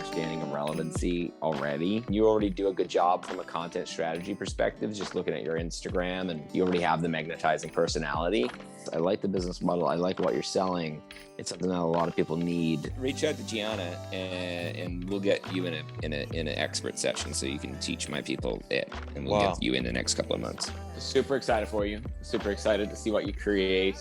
understanding of relevancy already. You already do a good job from a content strategy perspective, just looking at your Instagram, and you already have the magnetizing personality. I like the business model. I like what you're selling. It's something that a lot of people need. Reach out to Gianna and we'll get you in an expert session so you can teach my people it, and we'll get you in the next couple of months. Super excited for you. Super excited to see what you create.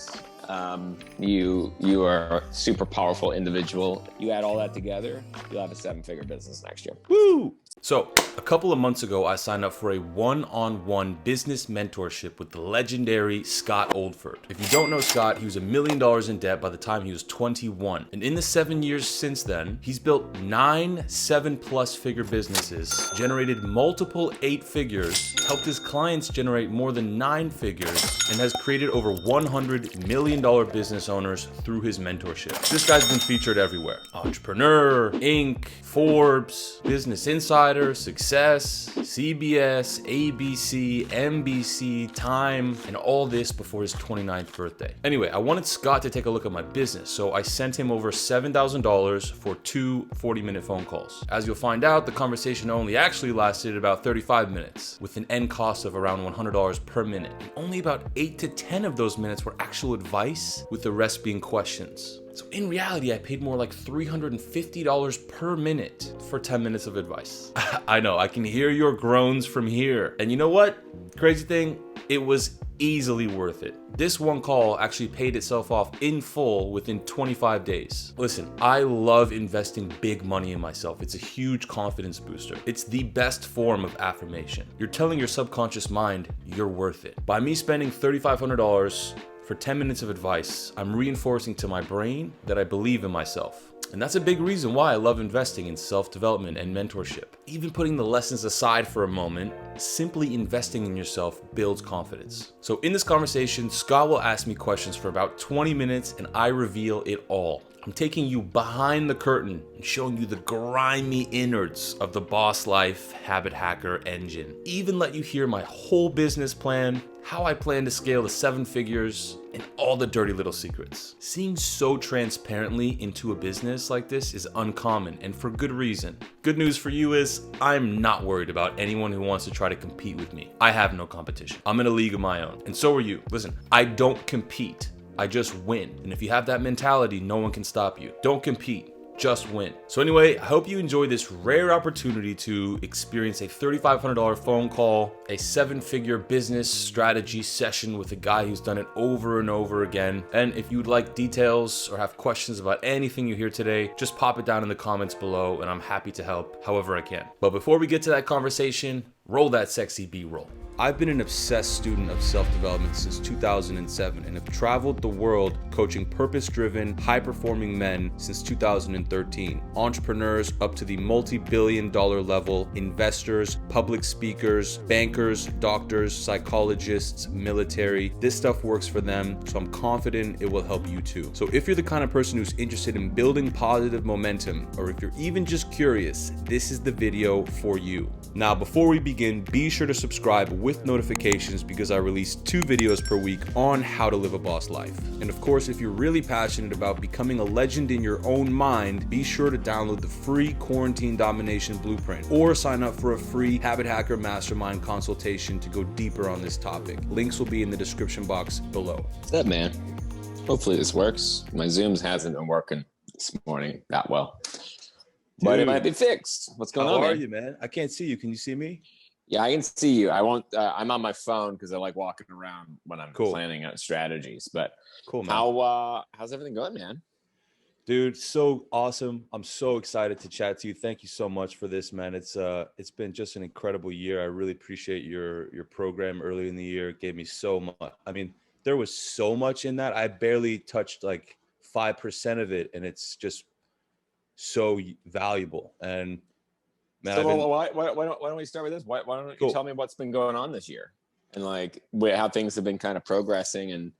You are a super powerful individual. You add all that together, you'll have a 7-figure business next year. Woo! So a couple of months ago, I signed up for a one-on-one business mentorship with the legendary Scott Oldford. If you don't know Scott, he was $1 million in debt by the time he was 21. And in the 7 years since then, he's built 9 7+ figure businesses, generated multiple 8 figures, helped his clients generate more than 9 figures, and has created over $100 million business owners through his mentorship. This guy's been featured everywhere. Entrepreneur, Inc., Forbes, Business Insider, Success, CBS, ABC, NBC, Time, and all this before his 29th birthday. Anyway, I wanted Scott to take a look at my business, so I sent him over $7,000 for 2 40-minute phone calls. As you'll find out, the conversation only actually lasted about 35 minutes, with an end cost of around $100 per minute. And only about 8 to 10 of those minutes were actual advice, with the rest being questions. So in reality, I paid more like $350 per minute for 10 minutes of advice. I know, I can hear your groans from here. And you know what? Crazy thing, it was easily worth it. This one call actually paid itself off in full within 25 days. Listen, I love investing big money in myself. It's a huge confidence booster. It's the best form of affirmation. You're telling your subconscious mind you're worth it. By me spending $3,500 for 10 minutes of advice, I'm reinforcing to my brain that I believe in myself. And that's a big reason why I love investing in self-development and mentorship. Even putting the lessons aside for a moment, simply investing in yourself builds confidence. So in this conversation, Scott will ask me questions for about 20 minutes and I reveal it all. I'm taking you behind the curtain and showing you the grimy innards of the Boss Life Habit Hacker engine. Even let you hear my whole business plan, how I plan to scale to 7 figures, and all the dirty little secrets. Seeing so transparently into a business like this is uncommon, and for good reason. Good news for you is I'm not worried about anyone who wants to try to compete with me. I have no competition. I'm in a league of my own, and so are you. Listen, I don't compete. I just win. And if you have that mentality, no one can stop you. Don't compete, just win. So anyway, I hope you enjoy this rare opportunity to experience a $3,500 phone call, a 7-figure business strategy session with a guy who's done it over and over again. And if you'd like details or have questions about anything you hear today, just pop it down in the comments below and I'm happy to help however I can. But before we get to that conversation, roll that sexy B-roll. I've been an obsessed student of self-development since 2007 and have traveled the world coaching purpose-driven, high-performing men since 2013. Entrepreneurs up to the multi-billion-dollar level, investors, public speakers, bankers, doctors, psychologists, military. This stuff works for them, so I'm confident it will help you too. So if you're the kind of person who's interested in building positive momentum, or if you're even just curious, this is the video for you. Now, before we begin, be sure to subscribe with notifications because I release 2 videos per week on how to live a boss life. And of course, if you're really passionate about becoming a legend in your own mind, be sure to download the free Quarantine Domination Blueprint or sign up for a free Habit Hacker Mastermind consultation to go deeper on this topic. Links will be in the description box below. What's up, man? Hopefully this works. My Zooms hasn't been working this morning that well. But it might be fixed. What's going on, man? How are you, man? I can't see you. Can you see me? Yeah, I can see you. I won't. I'm on my phone because I like walking around when I'm planning out strategies. But cool, man. How's everything going, man? Dude, so awesome. I'm so excited to chat to you. Thank you so much for this, man. It's been just an incredible year. I really appreciate your program earlier in the year. It gave me so much. I mean, there was so much in that. I barely touched like 5% of it, and it's just so valuable. And man, so why don't we start with this? Why don't you tell me what's been going on this year and like how things have been kind of progressing, and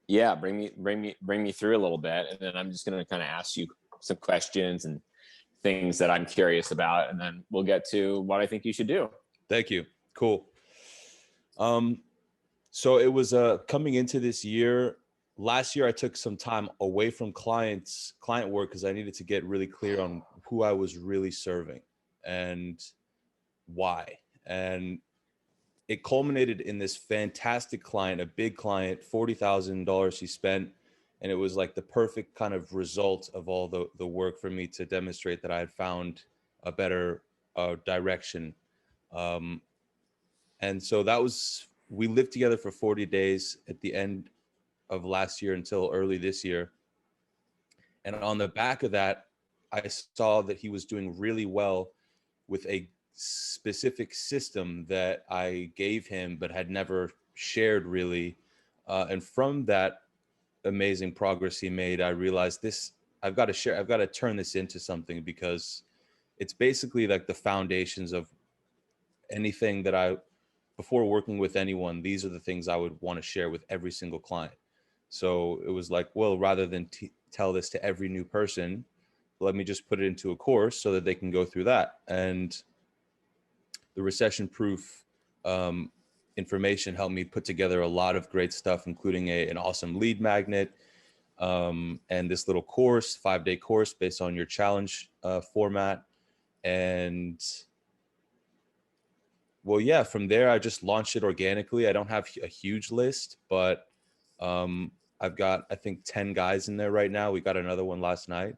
bring me through a little bit, and then I'm just going to kind of ask you some questions and things that I'm curious about, and then we'll get to what I think you should do. Thank you. Cool. So it was coming into this year, last year I took some time away from client work because I needed to get really clear on who I was really serving and why. And it culminated in this fantastic client, a big client, $40,000 he spent. And it was like the perfect kind of result of all the work for me to demonstrate that I had found a better direction. Um, and so we lived together for 40 days at the end of last year until early this year. And on the back of that, I saw that he was doing really well with a specific system that I gave him, but had never shared really. And from that amazing progress he made, I realized I've got to turn this into something, because it's basically like the foundations of anything before working with anyone, these are the things I would want to share with every single client. So it was like, well, rather than tell this to every new person, let me just put it into a course so that they can go through that. And the recession proof information helped me put together a lot of great stuff, including an awesome lead magnet, and this little course, 5-day course based on your challenge format. And well, yeah, from there, I just launched it organically. I don't have a huge list, but I've got, I think, 10 guys in there right now. We got another one last night,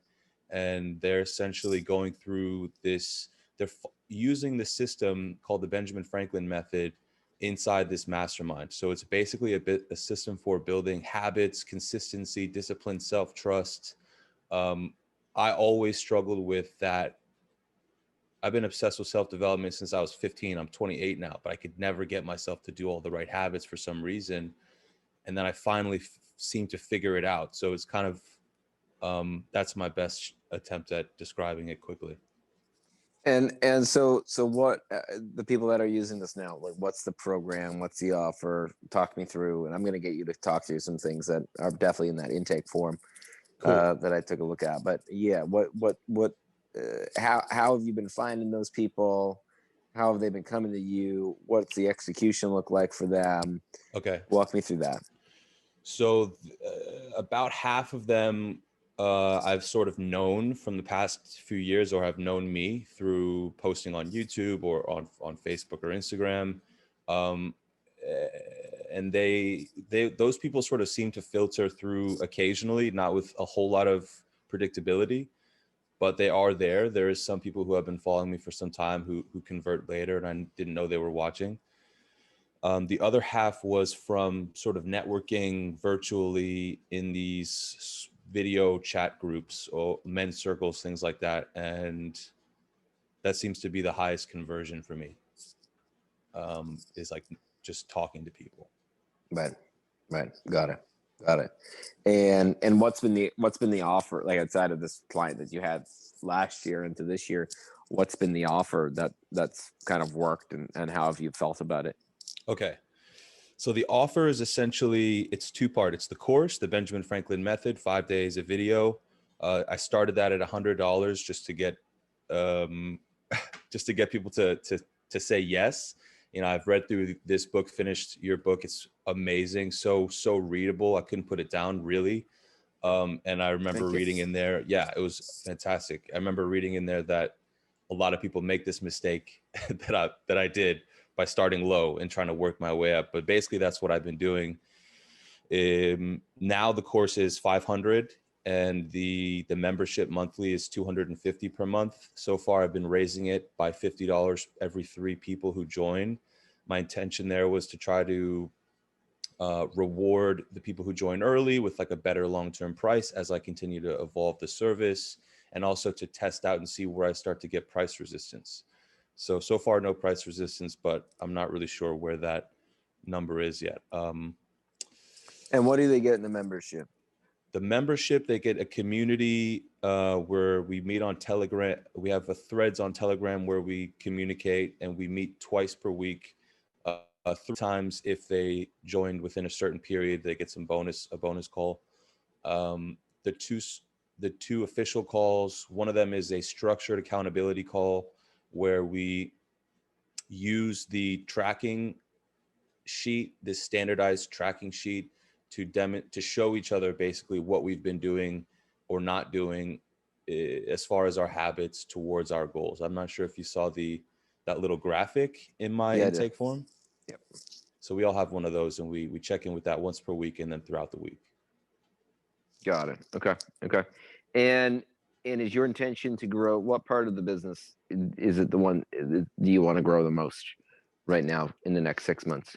and they're essentially going through this. They're using the system called the Benjamin Franklin method inside this mastermind. So it's basically a system for building habits, consistency, discipline, self-trust. I always struggled with that. I've been obsessed with self-development since I was 15. I'm 28 now, but I could never get myself to do all the right habits for some reason. And then I finally seemed to figure it out. So it's kind of, that's my best attempt at describing it quickly. And so what the people that are using this now, like, what's the program, what's the offer? Talk me through, and I'm going to get you to talk through some things that are definitely in that intake form. Cool. That I took a look at. But yeah, how have you been finding those people? How have they been coming to you? What's the execution look like for them? Okay. Walk me through that. So about half of them I've sort of known from the past few years, or have known me through posting on YouTube or on Facebook or Instagram. And those people sort of seem to filter through occasionally, not with a whole lot of predictability, but they are there. There is some people who have been following me for some time who convert later, and I didn't know they were watching. The other half was from sort of networking virtually in these video chat groups or men's circles, things like that. And that seems to be the highest conversion for me, is like just talking to people. Right. Got it. And what's been the offer, like, outside of this client that you had last year into this year? What's been the offer that's kind of worked, and how have you felt about it? Okay. So the offer is essentially, it's two-part. It's the course, the Benjamin Franklin method, 5 days of video. I started that at $100 just to get people to say yes. You know, I've read through this book, finished your book. It's amazing. So readable. I couldn't put it down, really. And I remember reading in there. Yeah, it was fantastic. I remember reading in there that a lot of people make this mistake that I did, by starting low and trying to work my way up. But basically that's what I've been doing. Now the course is $500, and the membership monthly is $250 per month. So far, I've been raising it by $50 every 3 people who join. My intention there was to try to reward the people who join early with like a better long-term price as I continue to evolve the service, and also to test out and see where I start to get price resistance. So far, no price resistance, but I'm not really sure where that number is yet. And what do they get in the membership? The membership, they get a community where we meet on Telegram. We have a threads on Telegram where we communicate, and we meet twice per week. 3 times if they joined within a certain period, they get a bonus call. The two official calls, one of them is a structured accountability call where we use the tracking sheet, this standardized tracking sheet, to show each other basically what we've been doing or not doing as far as our habits towards our goals. I'm not sure if you saw that little graphic in my Yeah, I did. intake form. Yep. So we all have one of those, and we check in with that once per week and then throughout the week. Got it. Okay. Okay. And is your intention to grow? What part of the business is it? The one do you want to grow the most right now in the next 6 months?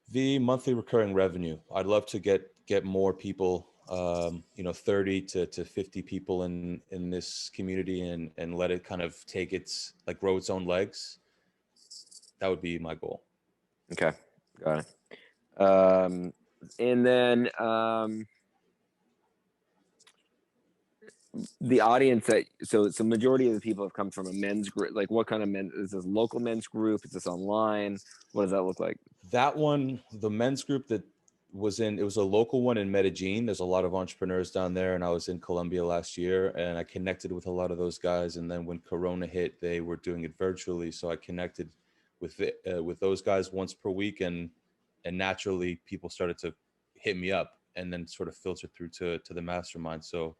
The monthly recurring revenue. I'd love to get more people, 30 to 50 people in this community, and let it kind of take its, like, grow its own legs. That would be my goal. Okay. Got it. And then the audience so majority of the people have come from a men's group. Like, what kind of men is this? Local men's group? Is this online? What does that look like? That one, the men's group that it was a local one in Medellin. There's a lot of entrepreneurs down there, and I was in Colombia last year, and I connected with a lot of those guys. And then when Corona hit, they were doing it virtually, so I connected with those guys once per week, and naturally people started to hit me up, and then sort of filter through to the mastermind. So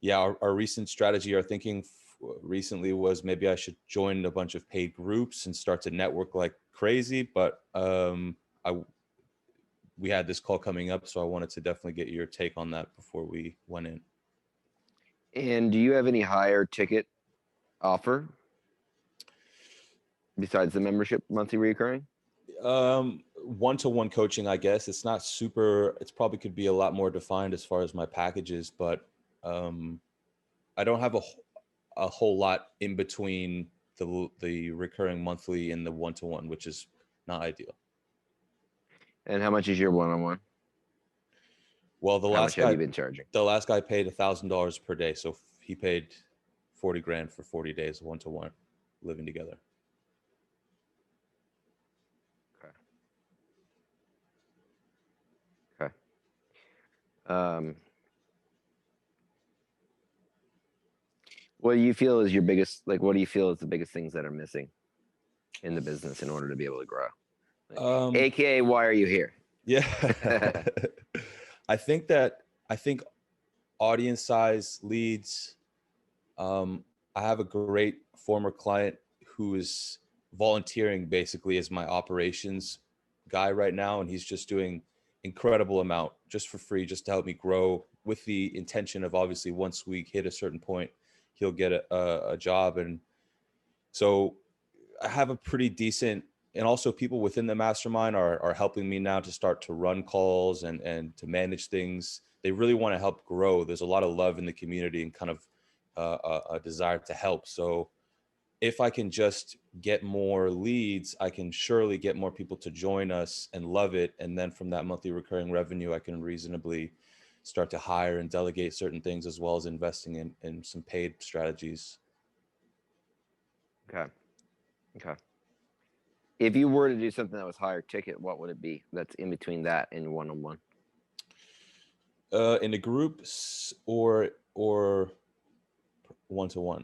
yeah, our recent strategy, our thinking recently was maybe I should join a bunch of paid groups and start to network like crazy. But we had this call coming up, so I wanted to definitely get your take on that before we went in. And do you have any higher ticket offer besides the membership monthly recurring? One-to-one coaching, I guess. It's not super, it's probably could be a lot more defined as far as my packages, but I don't have a whole lot in between the recurring monthly and the one-to-one, which is not ideal. And how much is your one-on-one? Well, How much have you been charging? the last guy paid $1,000 per day. So he paid 40 grand for 40 days, one-to-one, living together. Okay. Okay. What do you feel is your biggest, like, what do you feel is the biggest things that are missing in the business in order to be able to grow? AKA, why are you here? Yeah. I think audience size, leads. I have a great former client who is volunteering basically as my operations guy right now, and he's just doing incredible amount just for free, just to help me grow, with the intention of, obviously, once we hit a certain point, he'll get a job. And so I have a pretty decent, and also people within the mastermind are helping me now to start to run calls and to manage things. They really want to help grow. There's a lot of love in the community and kind of a desire to help. So if I can just get more leads, I can surely get more people to join us and love it. And then from that monthly recurring revenue, I can reasonably start to hire and delegate certain things, as well as investing in some paid strategies. Okay. Okay. If you were to do something that was higher ticket, what would it be that's in between that and one-on-one? In a group or one-to-one?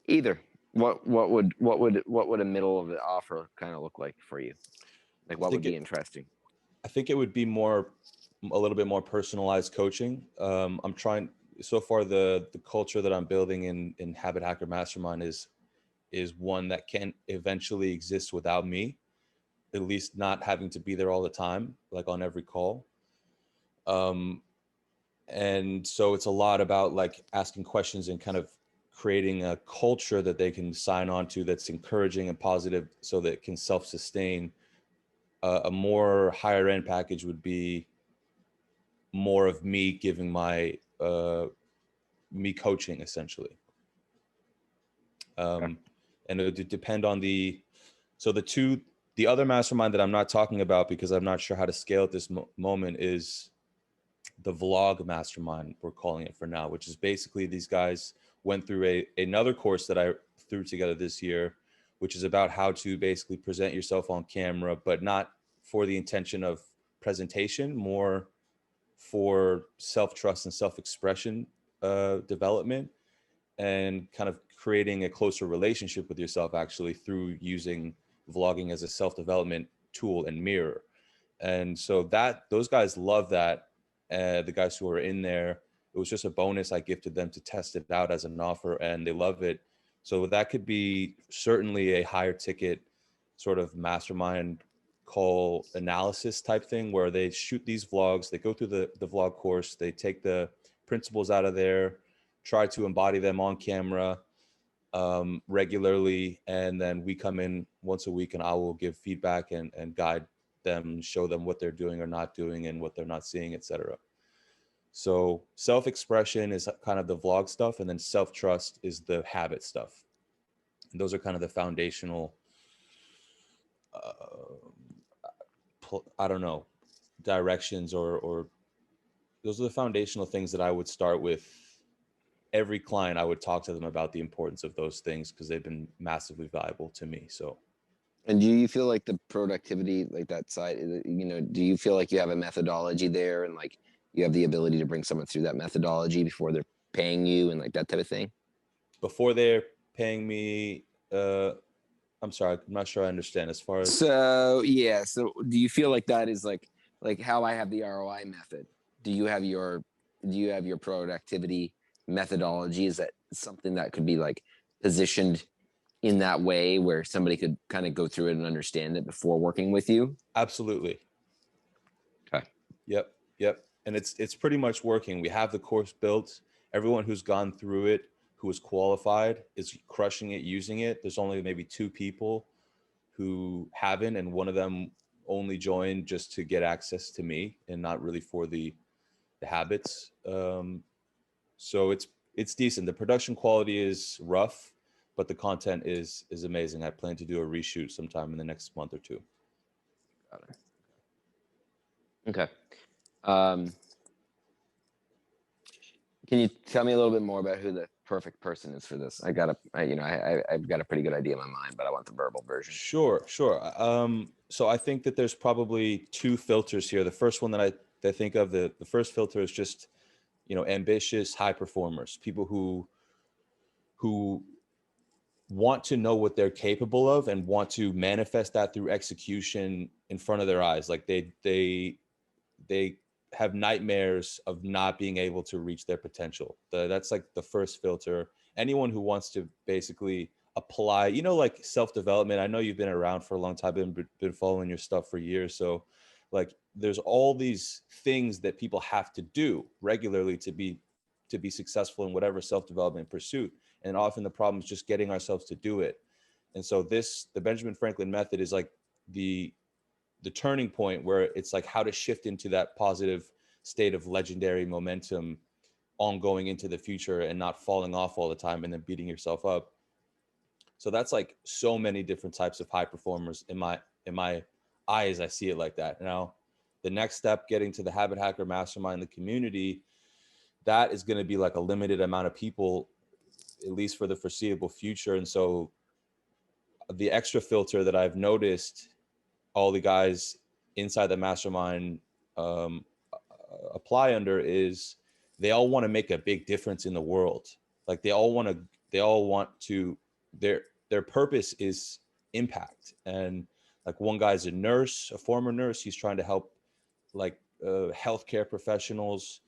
Either. What would a middle of the offer kind of look like for you? Like, what would be interesting? I think it would be a little bit more personalized coaching. I'm trying, so far the culture that I'm building in Habit Hacker Mastermind is one that can eventually exist without me, at least not having to be there all the time, like on every call. And so it's a lot about, like, asking questions and kind of creating a culture that they can sign on to that's encouraging and positive, so that it can self-sustain. A more higher end package would be more of me giving me coaching, essentially. Okay. And it would depend on the other mastermind that I'm not talking about, because I'm not sure how to scale at this moment, is the vlog mastermind, we're calling it for now, which is basically these guys went through another course that I threw together this year, which is about how to basically present yourself on camera, but not for the intention of presentation, more for self-trust and self-expression development, and kind of creating a closer relationship with yourself, actually, through using vlogging as a self-development tool and mirror. And so those guys love that. The guys who are in there, it was just a bonus I gifted them to test it out as an offer, and they love it. So that could be certainly a higher ticket sort of mastermind call analysis type thing, where they shoot these vlogs, they go through the vlog course, they take the principles out of there, try to embody them on camera regularly, and then we come in once a week and I will give feedback and guide them, show them what they're doing or not doing and what they're not seeing, etc. So self-expression is kind of the vlog stuff, and then self-trust is the habit stuff. And those are kind of the foundational I don't know, directions or those are the foundational things that I would start with. Every client, I would talk to them about the importance of those things because they've been massively valuable to me. So, And do you feel like the productivity, like that side, do you feel like you have a methodology there and like you have the ability to bring someone through that methodology before they're paying you and like that type of thing? before they're paying me, I'm sorry, I'm not sure I understand as far as. So yeah, so do you feel like that is like how I have the ROI method? Do you have your productivity methodology? Is that something that could be like positioned in that way where somebody could kind of go through it and understand it before working with you? Absolutely. Okay. Yep. And it's pretty much working. We have the course built. Everyone who's gone through it, who is qualified, is crushing it, using it. There's only maybe 2 people who haven't, and one of them only joined just to get access to me and not really for the habits. So it's decent. The production quality is rough, but the content is amazing. I plan to do a reshoot sometime in the next month or 2. Got it. Okay. Can you tell me a little bit more about who the perfect person is for this? I've got a pretty good idea in my mind, but I want the verbal version. Sure. So I think that there's probably 2 filters here. The first one that I think of, the first filter is just, ambitious high performers, people who want to know what they're capable of and want to manifest that through execution in front of their eyes. Like they have nightmares of not being able to reach their potential. That's like the first filter. Anyone who wants to basically apply, like self-development. I know you've been around for a long time, been following your stuff for years. So like there's all these things that people have to do regularly to be successful in whatever self-development pursuit. And often the problem is just getting ourselves to do it. And so the Benjamin Franklin method is like the turning point where it's like how to shift into that positive state of legendary momentum ongoing into the future and not falling off all the time and then beating yourself up. So that's like so many different types of high performers in my eyes. I see it like that. Now, the next step, getting to the Habit Hacker Mastermind, the community, that is going to be like a limited amount of people, at least for the foreseeable future. And so the extra filter that I've noticed all the guys inside the mastermind apply under is they all want to make a big difference in the world. Like they all want to, their purpose is impact. And like one guy's a nurse, a former nurse. He's trying to help like healthcare professionals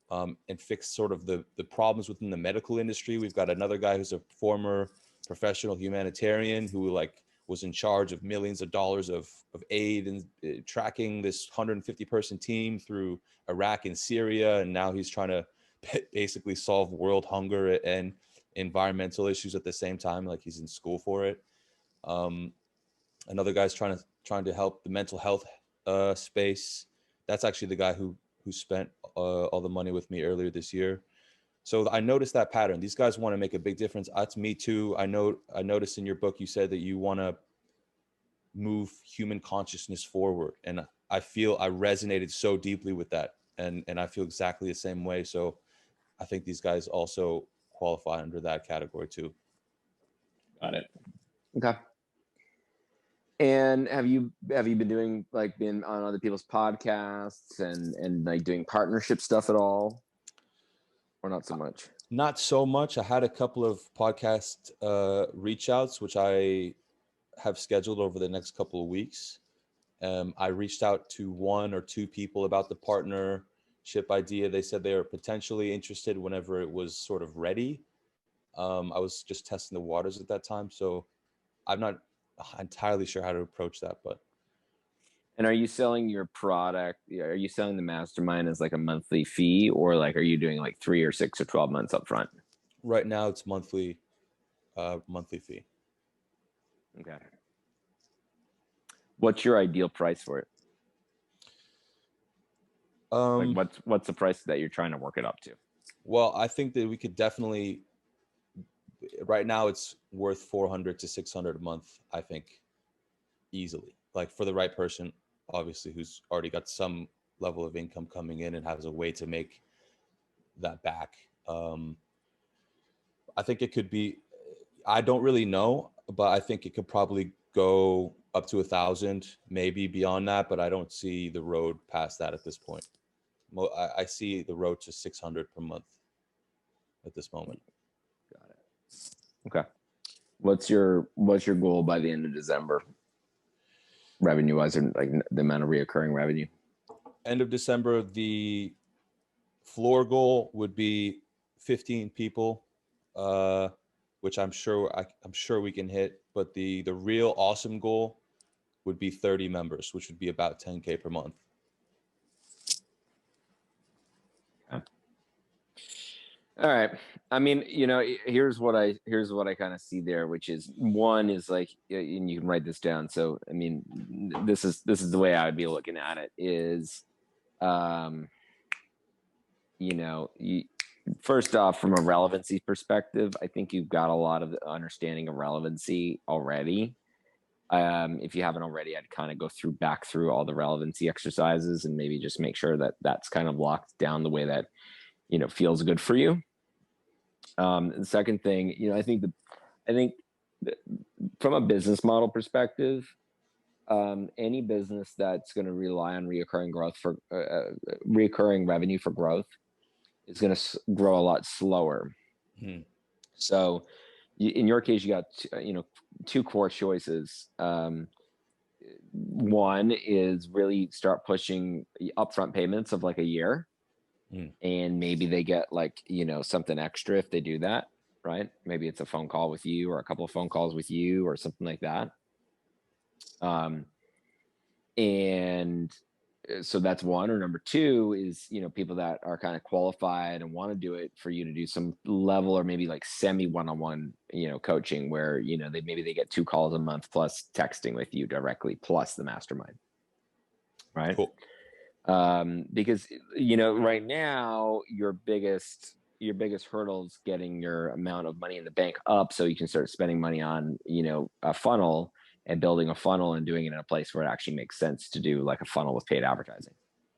and fix sort of the problems within the medical industry. We've got another guy who's a former professional humanitarian who like was in charge of millions of dollars of aid and tracking this 150 person team through Iraq and Syria. And now he's trying to basically solve world hunger and environmental issues at the same time. Like he's in school for it. Another guy's trying to help the mental health space. That's actually the guy who spent all the money with me earlier this year. So I noticed that pattern. These guys want to make a big difference. That's me too. I noticed in your book, you said that you want to move human consciousness forward. And I feel I resonated so deeply with that. And I feel exactly the same way. So I think these guys also qualify under that category too. Got it. Okay. And have you been doing been on other people's podcasts and like doing partnership stuff at all? Or not so much? Not so much. I had a couple of podcast reach outs, which I have scheduled over the next couple of weeks. I reached out to one or two people about the partnership idea. They said they were potentially interested whenever it was sort of ready. I was just testing the waters at that time, so I'm not entirely sure how to approach that. But And are you selling your product? Are you selling the mastermind as like a monthly fee, or like are you doing like 3 or 6 or 12 months up front? right now it's monthly fee. Okay. What's your ideal price for it? Like Um, what's the price that you're trying to work it up to? well, I think that we could definitely. Right now, it's worth 400 to 600 a month. I think easily, like for the right person, obviously, who's already got some level of income coming in and has a way to make that back. I think it could be. I don't really know, but I think it could probably go up to 1,000, maybe beyond that. But I don't see the road past that at this point. I see the road to 600 per month at this moment. Got it. Okay. What's your goal by the end of December, revenue wise, or like the amount of reoccurring revenue? End of December, the floor goal would be 15 people, which I'm sure we can hit. But the real awesome goal would be 30 members, which would be about 10K per month. Okay. All right. I mean, here's what I kind of see there, which is one is like, and you can write this down. So, I mean, this is the way I would be looking at it is, um, you, first off, from a relevancy perspective, I think you've got a lot of understanding of relevancy already. If you haven't already, I'd kind of go back through all the relevancy exercises and maybe just make sure that that's kind of locked down the way that, feels good for you. The second thing, I think from a business model perspective, any business that's going to rely on recurring revenue for growth is going to grow a lot slower. Hmm. So, in your case, you got two core choices. One is really start pushing upfront payments of like a year, Hmm. and maybe they get like something extra if they do that, right? Maybe it's a phone call with you or a couple of phone calls with you or something like that. um and so that's one. Or number two is people that are kind of qualified and want to do it for you to do some level or maybe like semi one-on-one coaching where they get 2 calls a month plus texting with you directly plus the mastermind, right? Cool. Because right now your biggest hurdle is getting your amount of money in the bank up so you can start spending money on a funnel and building a funnel and doing it in a place where it actually makes sense to do like a funnel with paid advertising.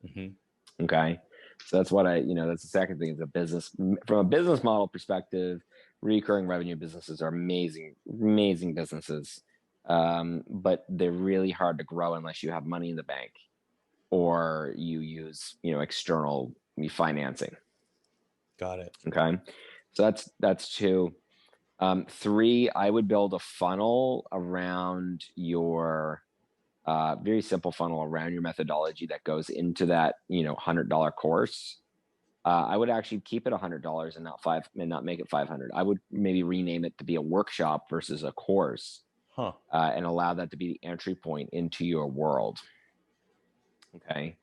Mm-hmm. Okay. So that's that's the second thing, is from a business model perspective. Recurring revenue businesses are amazing businesses. But they're really hard to grow unless you have money in the bank or you use external financing. Got it. Okay. So that's two. Three, I would build a funnel around your very simple funnel around your methodology that goes into that $100 course. I would actually keep it $100 and not make it 500. I would maybe rename it to be a workshop versus a course, Huh. and allow that to be the entry point into your world. Okay.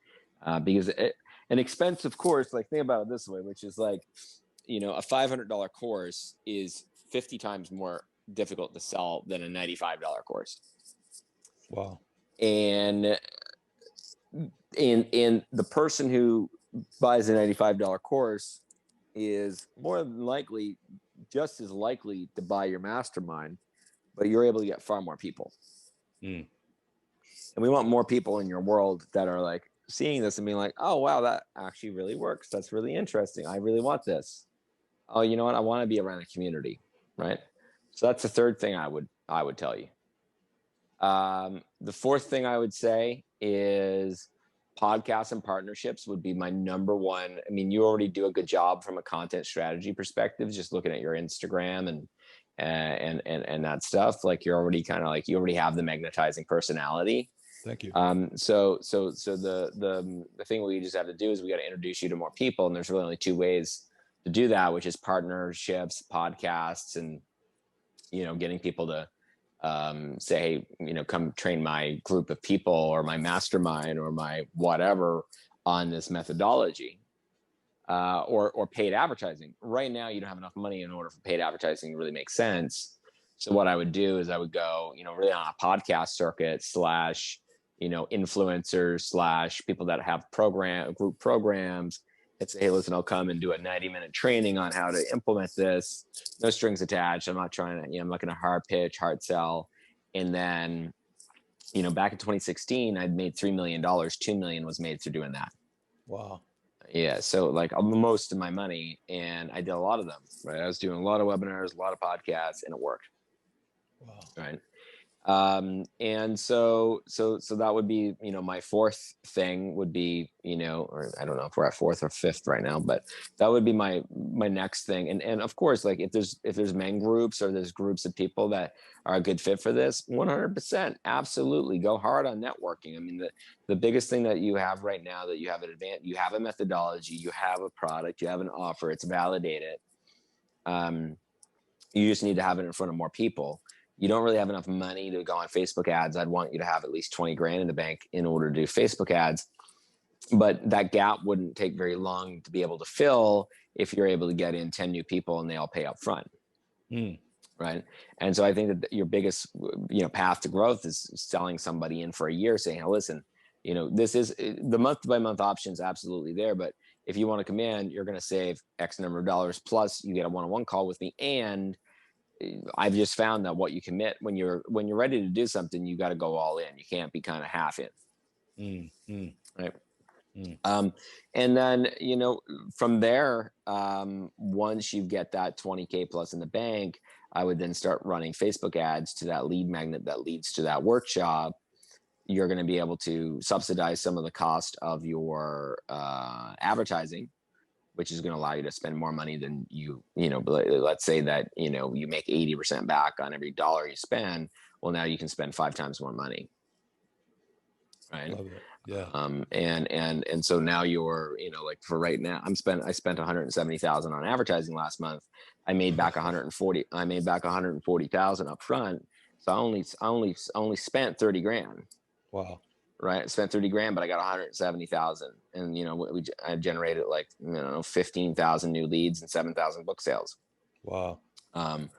Because an expensive course, like think about it this way, which is like, a $500 course is 50 times more difficult to sell than a $95 course. Wow. And the person who buys a $95 course is more than likely just as likely to buy your mastermind, but you're able to get far more people. Mm. And we want more people in your world that are like seeing this and being like, oh, wow, that actually really works. That's really interesting. I really want this. Oh, you know what? I want to be around a community, right? So that's the third thing I would tell you. The fourth thing I would say is podcasts and partnerships would be my number one. I mean, you already do a good job from a content strategy perspective, just looking at your Instagram and that stuff. Like you're already kind of like, you already have the magnetizing personality. Thank you. So the thing we just have to do is we got to introduce you to more people, and there's really only two ways to do that, which is partnerships, podcasts, and getting people to say, hey, come train my group of people or my mastermind or my whatever on this methodology, or paid advertising. Right now, you don't have enough money in order for paid advertising to really make sense. So what I would do is I would go, really on a podcast circuit slash, influencers slash people that have group programs and say, hey, listen, I'll come and do a 90-minute training on how to implement this. No strings attached. I'm not trying to, I'm not going to hard pitch, hard sell. And then, back in 2016, I'd made $3 million. $2 million was made through doing that. Wow. Yeah. So like most of my money, and I did a lot of them, right? I was doing a lot of webinars, a lot of podcasts, and it worked. Wow. Right. And so that would be, my fourth thing would be, or I don't know if we're at fourth or fifth right now, but that would be my next thing. And of course, like if there's men groups or there's groups of people that are a good fit for this, 100%, absolutely go hard on networking. I mean, the biggest thing that you have right now that you have an advantage, you have a methodology, you have a product, you have an offer, it's validated. You just need to have it in front of more people. You don't really have enough money to go on Facebook ads. I'd want you to have at least 20 grand in the bank in order to do Facebook ads. But that gap wouldn't take very long to be able to fill if you're able to get in 10 new people and they all pay up front. Right. And so I think that your biggest, path to growth is selling somebody in for a year saying, hey, listen, this is the month by month option is absolutely there. But if you want to come in, you're going to save X number of dollars, plus you get a one-on-one call with me. And I've just found that what you commit when you're ready to do something, you got to go all in. You can't be kind of half in. Right. And then, from there, once you get that 20K plus in the bank, I would then start running Facebook ads to that lead magnet that leads to that workshop. You're going to be able to subsidize some of the cost of your advertising, which is going to allow you to spend more money than let's say that, you make 80% back on every dollar you spend. Well, now you can spend 5 times more money. Right. Love it. Yeah. And so now you're, like for right now, I spent 170,000 on advertising last month. I made back 140,000 up front. So I only spent 30 grand. Wow. Right. I spent 30 grand, but I got 170,000. And, I generated 15,000 new leads and 7,000 book sales. Wow. On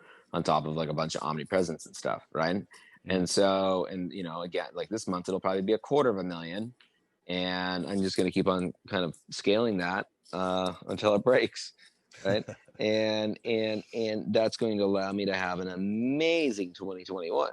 top of like a bunch of omnipresence and stuff. Right. And so, again, like this month, it'll probably be $250,000, and I'm just going to keep on kind of scaling that, until it breaks. Right. and that's going to allow me to have an amazing 2021.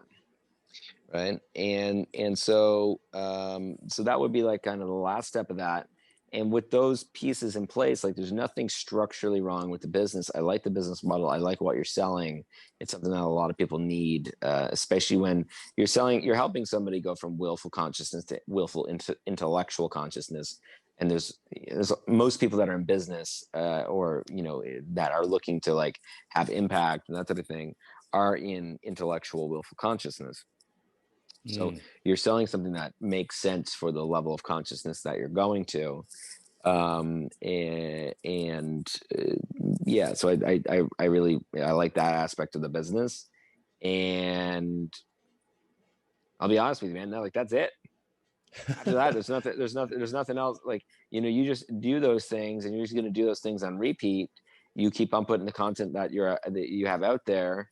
Right. And so that would be like kind of the last step of that. And with those pieces in place, like there's nothing structurally wrong with the business. I like the business model. I like what you're selling. It's something that a lot of people need, especially when you're helping somebody go from willful consciousness to willful intellectual consciousness. And there's most people that are in business, or, that are looking to like have impact and that type of thing are in intellectual willful consciousness. So you're selling something that makes sense for the level of consciousness that you're going to. Yeah, so I really like that aspect of the business. And I'll be honest with you, man, that's it. After that, there's nothing else. Like, you just do those things, and you're just going to do those things on repeat. You keep on putting the content that you have out there.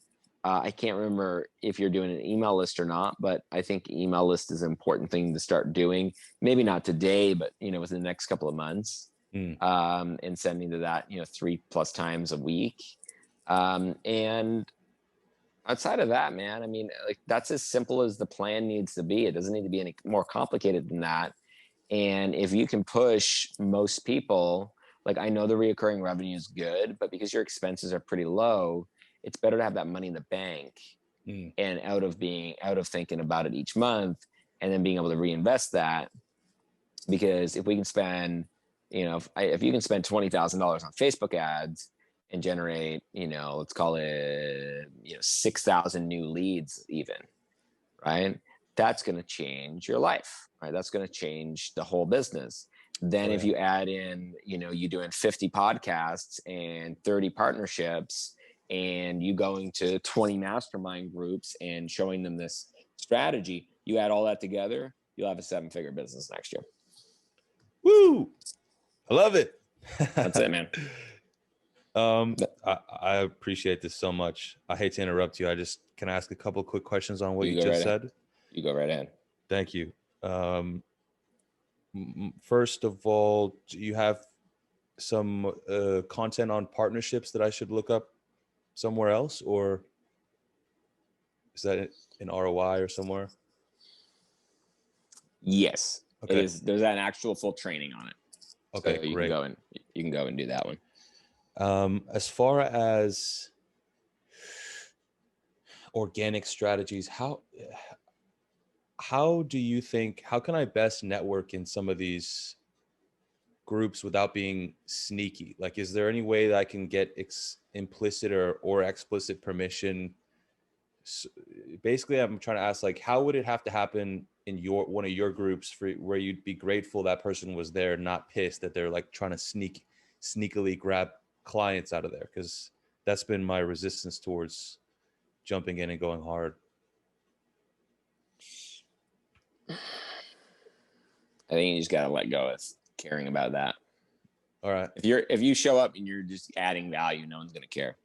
I can't remember if you're doing an email list or not, but I think email list is an important thing to start doing. Maybe not today, but within the next couple of months, and sending to that 3+ times a week. And outside of that, man, I mean, like that's as simple as the plan needs to be. It doesn't need to be any more complicated than that. And if you can push most people, like I know the reoccurring revenue is good, but because your expenses are pretty low, it's better to have that money in the bank and out of thinking about it each month and then being able to reinvest that. Because if we can spend, if you can spend $20,000 on Facebook ads and generate, let's call it, 6,000 new leads even, right? that's going to change your life, right? That's going to change the whole business. Then if you add in, you doing 50 podcasts and 30 partnerships, and you going to 20 mastermind groups and showing them this strategy, you add all that together, you'll have a 7-figure business next year. Woo! I love it. That's it, man. I appreciate this so much. I hate to interrupt you. Can I ask a couple of quick questions on what you just said? You go right ahead. Thank you. First of all, do you have some content on partnerships that I should look up somewhere else, or is that in ROI or somewhere? Yes. Okay. It is. There's an actual full training on it. Okay, so you great. You can go and do that one. As far as organic strategies, how do you think, how can I best network in some of these groups without being sneaky? Like, is there any way that I can get implicit or explicit permission? So basically, I'm trying to ask, like, how would it have to happen in one of your groups where you'd be grateful that person was there, not pissed that they're like trying to sneakily grab clients out of there? Because that's been my resistance towards jumping in and going hard. I think you just got to let go of caring about that. All right. If you show up and you're just adding value, no one's going to care.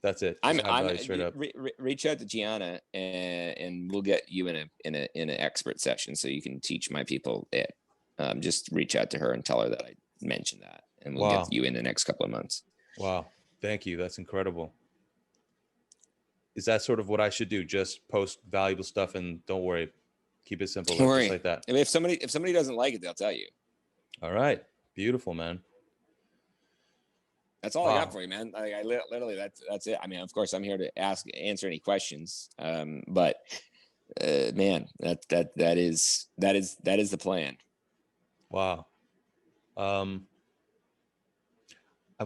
That's it. I'm straight up. Reach out to Gianna and we'll get you in an expert session so you can teach my people it. Just reach out to her and tell her that I mentioned that, and we'll get you in the next couple of months. Wow. Thank you. That's incredible. Is that sort of what I should do? Just post valuable stuff and don't worry. Keep it simple. Don't worry. Just like that. If somebody doesn't like it, they'll tell you. All right. Beautiful, man. That's all I got for you, man. I literally, that's it. I mean, of course, I'm here to answer any questions. But man, that is the plan. Wow. I'm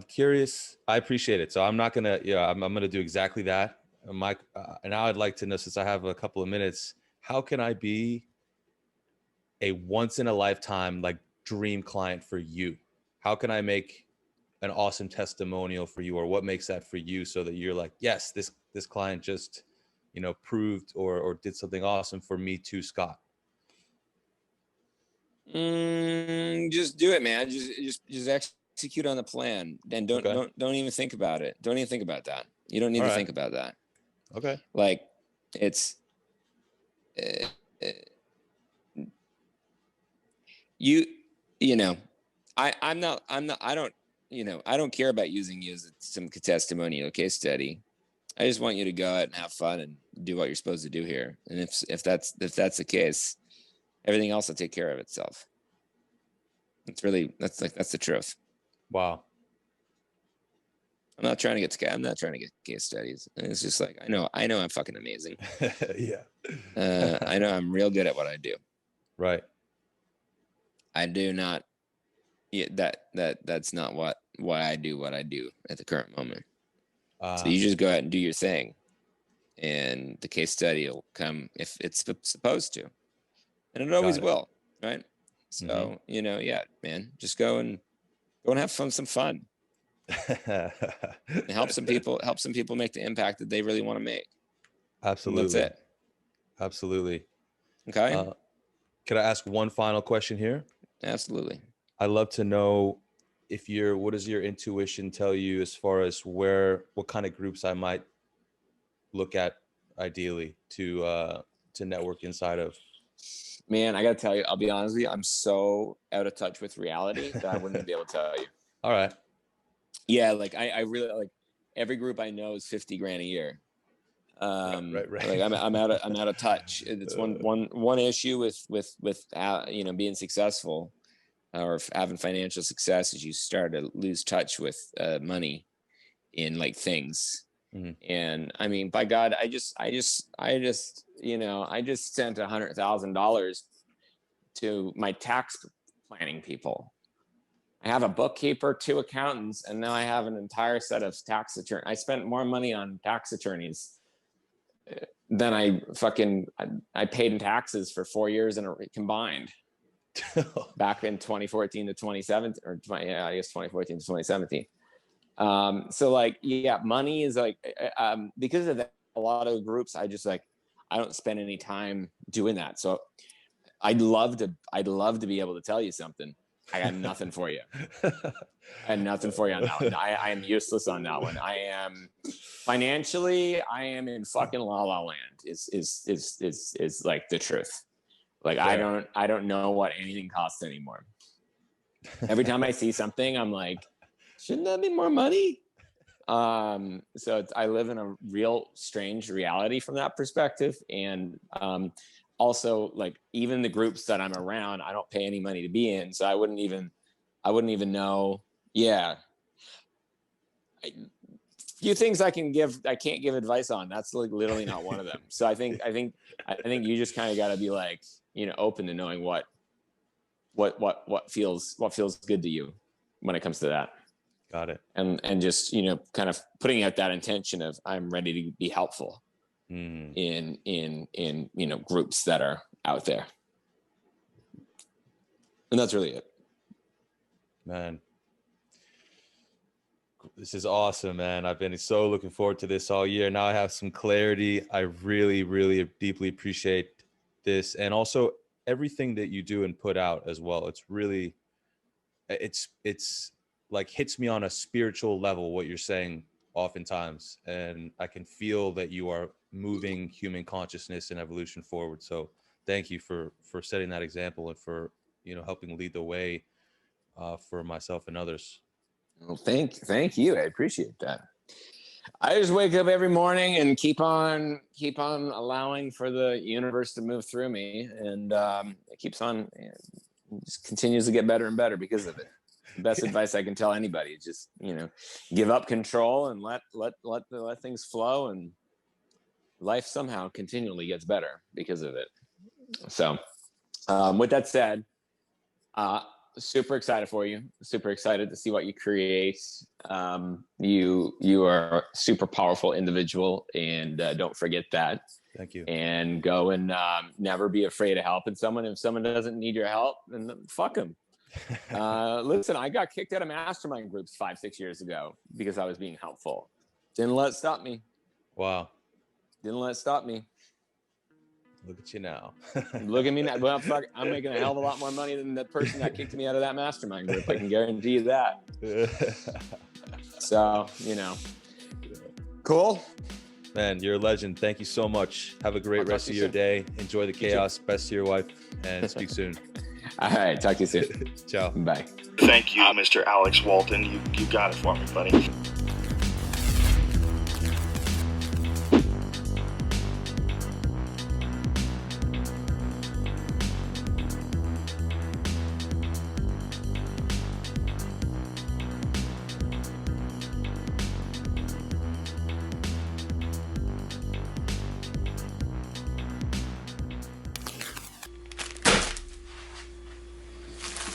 curious. I appreciate it. So I'm not gonna, I'm gonna do exactly that. Mike, and now I'd like to know, since I have a couple of minutes, how can I be a once in a lifetime, like, dream client for you? How can I make an awesome testimonial for you, or what makes that for you, so that you're like, yes, this client just, proved or did something awesome for me too, Scott? Just do it, man. Just execute on the plan. Then don't even think about it. Don't even think about that. You don't need to think about that. Okay. Like, it's I don't care about using you as some testimonial case study. I just want you to go out and have fun and do what you're supposed to do here. And if that's the case, everything else will take care of itself. That's the truth. Wow. I'm not trying to get case studies. It's just like, I know I'm fucking amazing. Yeah. I know I'm real good at what I do. Right. I do not. Yeah, that's not why I do what I do at the current moment. So you just go out and do your thing, and the case study will come if it's supposed to, and it always will, right? So yeah, man, just go and have some fun. And help some people make the impact that they really want to make. Absolutely. And that's it. Absolutely. Okay. Could I ask one final question here? Absolutely. I'd love to know what does your intuition tell you as far as what kind of groups I might look at ideally to network inside of? Man, I got to tell you, I'll be honest with you, I'm so out of touch with reality that I wouldn't be able to tell you. All right. Yeah, like I really, like, every group I know is $50,000 a year. Right. Like I'm out of touch. It's one issue with being successful or having financial success is you start to lose touch with money in, like, things. Mm-hmm. And I mean, by God, I just sent $100,000 to my tax planning people. I have a bookkeeper, 2 accountants, and now I have an entire set of tax attorneys. I spent more money on tax attorneys then I paid in taxes for 4 years combined back in 2014 to 2017, or I guess 2014 to 2017. So like, yeah, money is like, because of that, a lot of groups, I don't spend any time doing that. So I'd love to be able to tell you something. I got nothing for you. I had nothing for you on that one. I am useless on that one. I am financially, I am in fucking la la land. Is like the truth. Like, yeah. I don't know what anything costs anymore. Every time I see something, I'm like, shouldn't that be more money? So I live in a real strange reality from that perspective. And also, like, even the groups that I'm around, I don't pay any money to be in. So I wouldn't even know. Yeah. Few things I can't give advice on. That's like literally not one of them. So I think you just kind of got to be like, open to knowing what feels good to you when it comes to that. Got it. And just, kind of putting out that intention of, I'm ready to be helpful in groups that are out there. And that's really it. Man, this is awesome, man. I've been so looking forward to this all year. Now I have some clarity. I really, really deeply appreciate this. And also everything that you do and put out as well. It's really, it's like hits me on a spiritual level, what you're saying oftentimes. And I can feel that you are moving human consciousness and evolution forward. So thank you for setting that example and for, helping lead the way for myself and others. Well, thank you. I appreciate that. I just wake up every morning and keep on allowing for the universe to move through me. And it keeps on, just continues to get better and better because of it. The best advice I can tell anybody is just, give up control and let things flow, and life somehow continually gets better because of it. So with that said, super excited for you. Super excited to see what you create. You are a super powerful individual, and don't forget that. Thank you. And go and never be afraid of helping someone. If someone doesn't need your help, then fuck them. Listen, I got kicked out of mastermind groups 5-6 years ago because I was being helpful. Didn't let it stop me. Wow. Didn't let it stop me. Look at you now. Look at me now. Well, fuck, I'm making a hell of a lot more money than the person that kicked me out of that mastermind group. I can guarantee you that. So, Cool. Man, you're a legend. Thank you so much. Have a great rest of your day. Enjoy the chaos. Best to your wife, and speak soon. All right. Talk to you soon. Ciao. Bye. Thank you, Mr. Alex Walton. You got it for me, buddy.